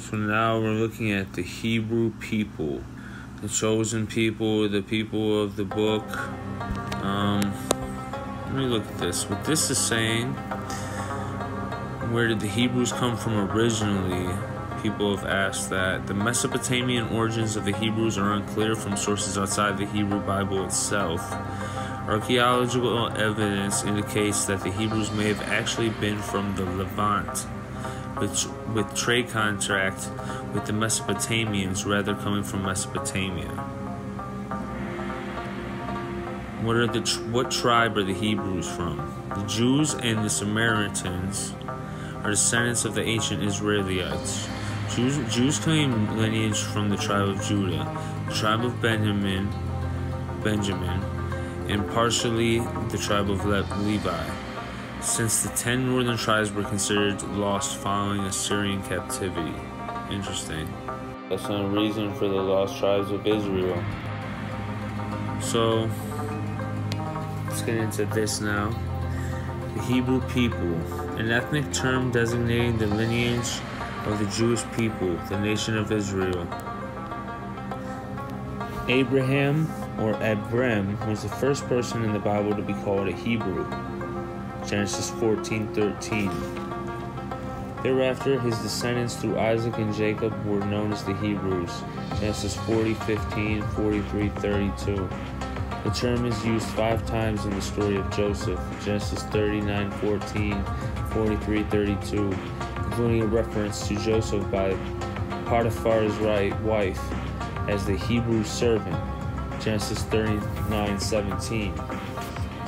So now we're looking at the Hebrew people, the chosen people, the people of the book. Let me look at this. What this is saying, where did the Hebrews come from originally? People have asked that. The Mesopotamian origins of the Hebrews are unclear from sources outside the Hebrew Bible itself. Archaeological evidence indicates that the Hebrews may have actually been from the Levant, with trade contract with the Mesopotamians rather coming from Mesopotamia. What tribe are the Hebrews from? The Jews and the Samaritans are descendants of the ancient Israelites. Jews claim lineage from the tribe of Judah, the tribe of Benjamin, and partially the tribe of Levi, since the 10 northern tribes were considered lost following Assyrian captivity. Interesting. That's not a reason for the lost tribes of Israel. So, let's get into this now. The Hebrew people, an ethnic term designating the lineage of the Jewish people, the nation of Israel. Abraham, or Abram, was the first person in the Bible to be called a Hebrew. Genesis 14:13. Thereafter, his descendants through Isaac and Jacob were known as the Hebrews. Genesis 40:15, 43:32. The term is used 5 times in the story of Joseph. Genesis 39:14, 43:32, including a reference to Joseph by Potiphar's wife as the Hebrew servant. Genesis 39:17.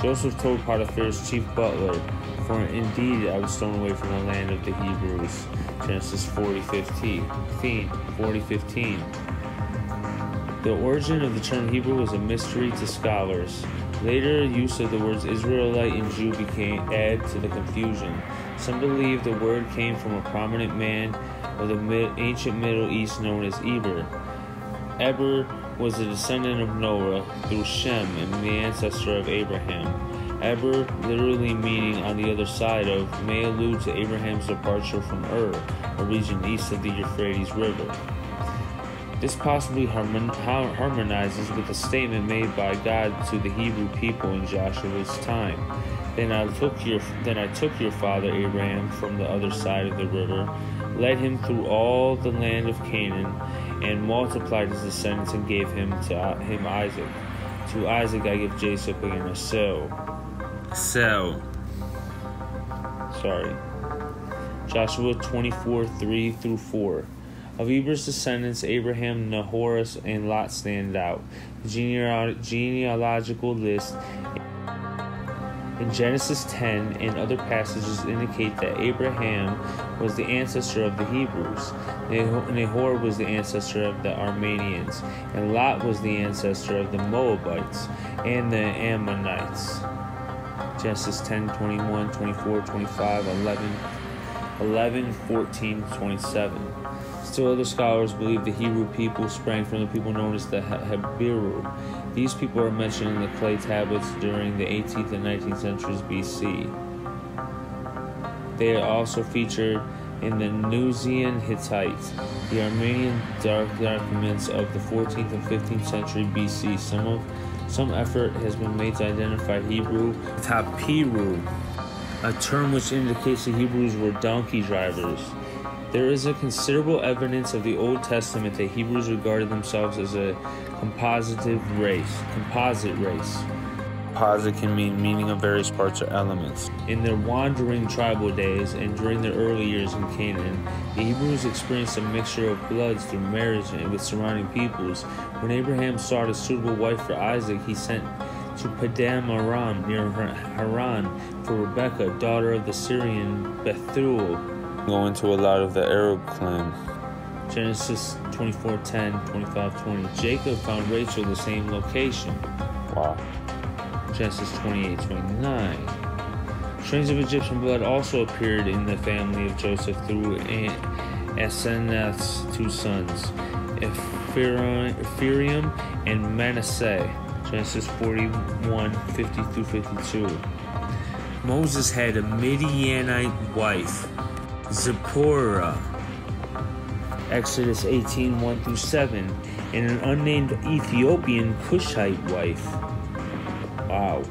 Joseph told Potiphar's chief butler, "For indeed I was thrown away from the land of the Hebrews." Genesis 40:15. The origin of the term Hebrew was a mystery to scholars. Later, use of the words Israelite and Jew added to the confusion. Some believe the word came from a prominent man of the ancient Middle East known as Eber. Eber was a descendant of Noah through Shem and the ancestor of Abraham. Eber, literally meaning on the other side of, may allude to Abraham's departure from Ur, a region east of the Euphrates River. This possibly harmonizes with a statement made by God to the Hebrew people in Joshua's time. Then I took your father Abraham from the other side of the river, led him through all the land of Canaan, and multiplied his descendants and gave him Isaac. To Isaac I give Jacob and Esau. Joshua 24:3-4. Of Eber's descendants, Abraham, Nahor, and Lot stand out. The genealogical list in Genesis 10 and other passages indicate that Abraham was the ancestor of the Hebrews, Nahor was the ancestor of the Armenians, and Lot was the ancestor of the Moabites and the Ammonites. Genesis 10, 21, 24, 25, 11, 14, 27. Still other scholars believe the Hebrew people sprang from the people known as the Hebrew. These people are mentioned in the clay tablets during the 18th and 19th centuries BC. They are also featured in the Nuzian Hittites, the Armenian documents of the 14th and 15th century BC. Some effort has been made to identify Hebrew tapiru, a term which indicates the Hebrews were donkey drivers. There is a considerable evidence of the Old Testament that Hebrews regarded themselves as a composite race. Composite can mean meaning of various parts or elements. In their wandering tribal days and during their early years in Canaan, the Hebrews experienced a mixture of bloods through marriage with surrounding peoples. When Abraham sought a suitable wife for Isaac, he sent to Padam Aram near Haran for Rebekah, daughter of the Syrian Bethuel. Go into a lot of the Arab clan. Genesis 24:10, 25:20. Jacob found Rachel the same location. Wow. Genesis 28:29. Strains of Egyptian blood also appeared in the family of Joseph through Asenath's 2 sons, Ephraim and Manasseh. Genesis 41:50-52. Moses had a Midianite wife, Zipporah. Exodus 18, 1 through 7, and an unnamed Ethiopian Cushite wife. Wow.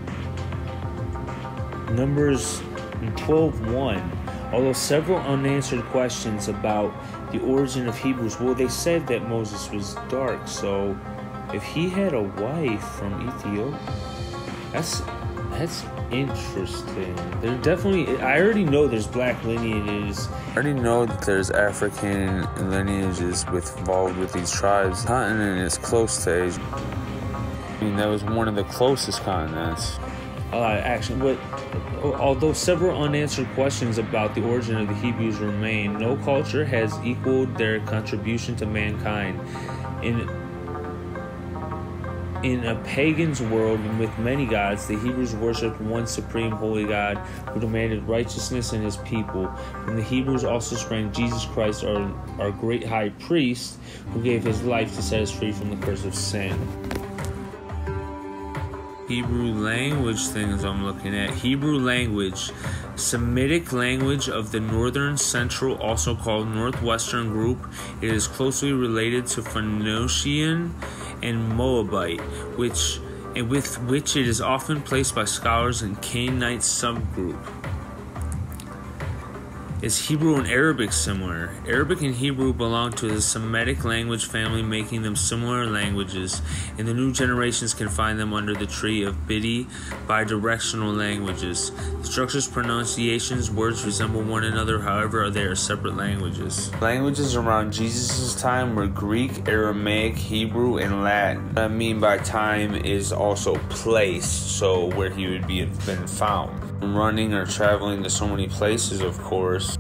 Numbers 12:1. Although several unanswered questions about the origin of Hebrews, well, they said that Moses was dark, so if he had a wife from Ethiopia, that's interesting. There definitely, I already know there's black lineages. I already know that there's African lineages involved with these tribes. Continent is close to Asia. I mean, that was one of the closest continents. Actually, although several unanswered questions about the origin of the Hebrews remain, no culture has equaled their contribution to mankind. In a pagan's world with many gods, the Hebrews worshipped one supreme holy God who demanded righteousness in his people. From the Hebrews also sprang Jesus Christ, our great high priest, who gave his life to set us free from the curse of sin. Hebrew language things I'm looking at. Hebrew language, Semitic language of the northern central, also called northwestern group. It is closely related to Phoenician and Moabite, with which it is often placed by scholars in Canaanite subgroup. Is Hebrew and Arabic similar? Arabic and Hebrew belong to the Semitic language family, making them similar languages, and the new generations can find them under the tree of Bidi bidirectional languages. The structures, pronunciations, words resemble one another, however, they are separate languages. Languages around Jesus' time were Greek, Aramaic, Hebrew, and Latin. What I mean by time is also place, so where he would have been found. Running or traveling to so many places, of course,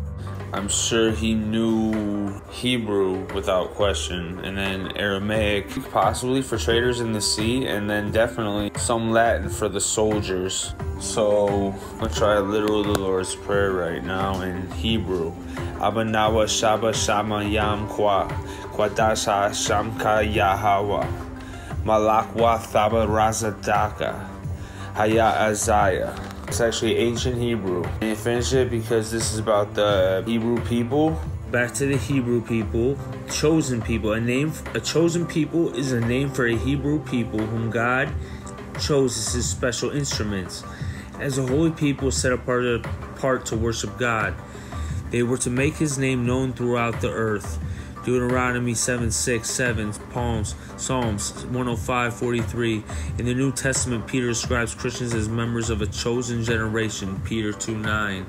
I'm sure he knew Hebrew without question, and then Aramaic possibly for traders in the sea, and then definitely some Latin for the soldiers. So I'm gonna try literal the Lord's Prayer right now in Hebrew. Abanawa Shaba Shama Yam Kwa Kwadasha Shamka Yahawa Malakwa Thaba Razadaka Haya Azaya. It's actually ancient Hebrew. And you finish it because this is about the Hebrew people. Back to the Hebrew people. Chosen people. A chosen people is a name for a Hebrew people whom God chose as his special instruments. As a holy people set apart to worship God, they were to make his name known throughout the earth. Deuteronomy 7:6-7, Psalms 105:43. In the New Testament, Peter describes Christians as members of a chosen generation. 1 Peter 2:9.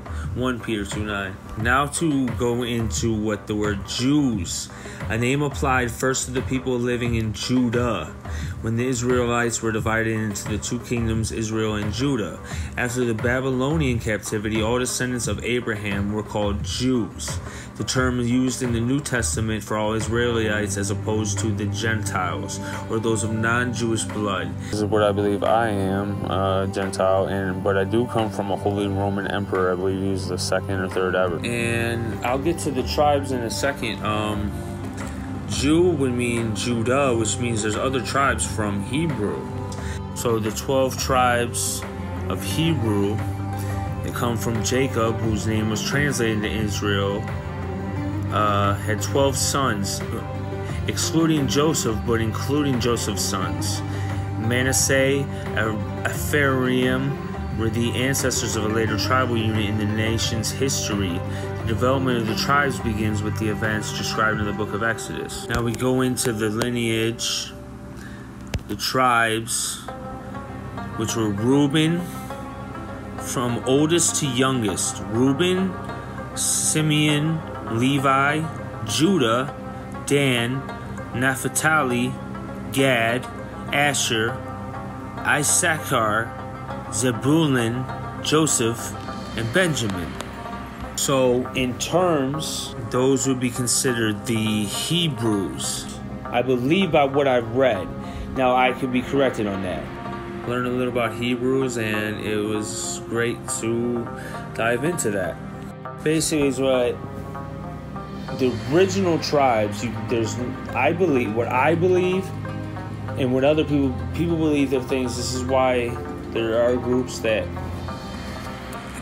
Now to go into what the word Jews, a name applied first to the people living in Judah, when the Israelites were divided into the two kingdoms, Israel and Judah. After the Babylonian captivity, all descendants of Abraham were called Jews, the term used in the New Testament for all Israelites as opposed to the Gentiles, or those of non-Jewish blood. This is what I believe I am, Gentile, but I do come from a Holy Roman Emperor. I believe he's the second or third ever. And I'll get to the tribes in a second. Jew would mean Judah, which means there's other tribes from Hebrew. So the 12 tribes of Hebrew, they come from Jacob, whose name was translated into Israel, had 12 sons, excluding Joseph, but including Joseph's sons. Manasseh, Ephraim were the ancestors of a later tribal unit in the nation's history. The development of the tribes begins with the events described in the book of Exodus. Now we go into the lineage, the tribes, which were Reuben, from oldest to youngest. Reuben, Simeon, Levi, Judah, Dan, Naphtali, Gad, Asher, Issachar, Zebulun, Joseph, and Benjamin. So in terms, those would be considered the Hebrews. I believe by what I've read. Now I could be corrected on that. Learned a little about Hebrews, and it was great to dive into that. Basically, is what the original tribes. I believe, and what other people believe of things. This is why there are groups that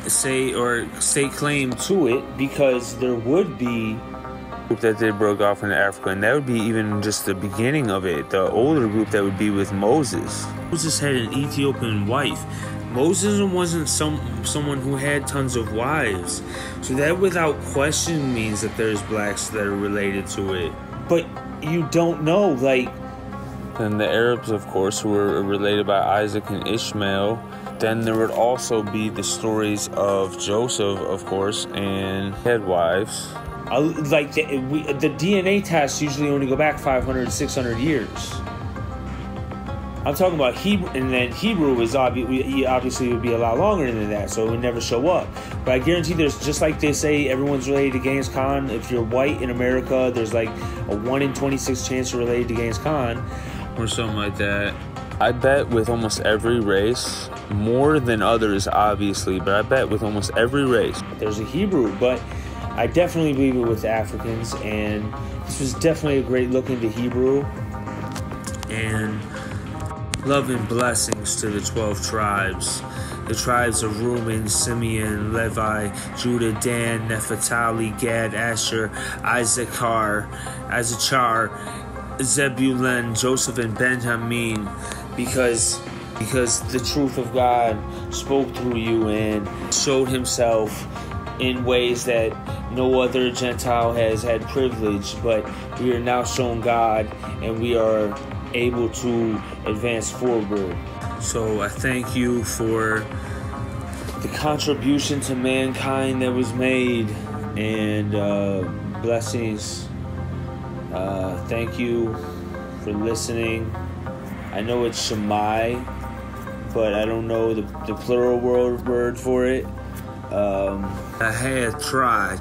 stake claim to it, because there would be group that they broke off into Africa, and that would be even just the beginning of it. The older group that would be with Moses. Moses had an Ethiopian wife. Moses wasn't someone who had tons of wives, so that without question means that there's blacks that are related to it. But you don't know, like. Then the Arabs, of course, who were related by Isaac and Ishmael. Then there would also be the stories of Joseph, of course, and he had wives. Like the DNA tests usually only go back 500, 600 years. I'm talking about Hebrew, and then Hebrew is obviously would be a lot longer than that, so it would never show up. But I guarantee there's, just like they say everyone's related to Genghis Khan, if you're white in America, there's like a 1 in 26 chance you're related to Genghis Khan, or something like that. I bet with almost every race, more than others obviously, but I bet with almost every race there's a Hebrew. But I definitely believe it with Africans, and this was definitely a great look into Hebrew. And love and blessings to the 12 tribes. The tribes of Reuben, Simeon, Levi, Judah, Dan, Naphtali, Gad, Asher, Issachar, Zebulun, Joseph, and Benjamin, because the truth of God spoke through you and showed himself in ways that no other Gentile has had privilege, but we are now shown God and we are able to advance forward. So I thank you for the contribution to mankind that was made, and blessings. Thank you for listening. I know it's Shammai, but I don't know the plural word for it. I had tried.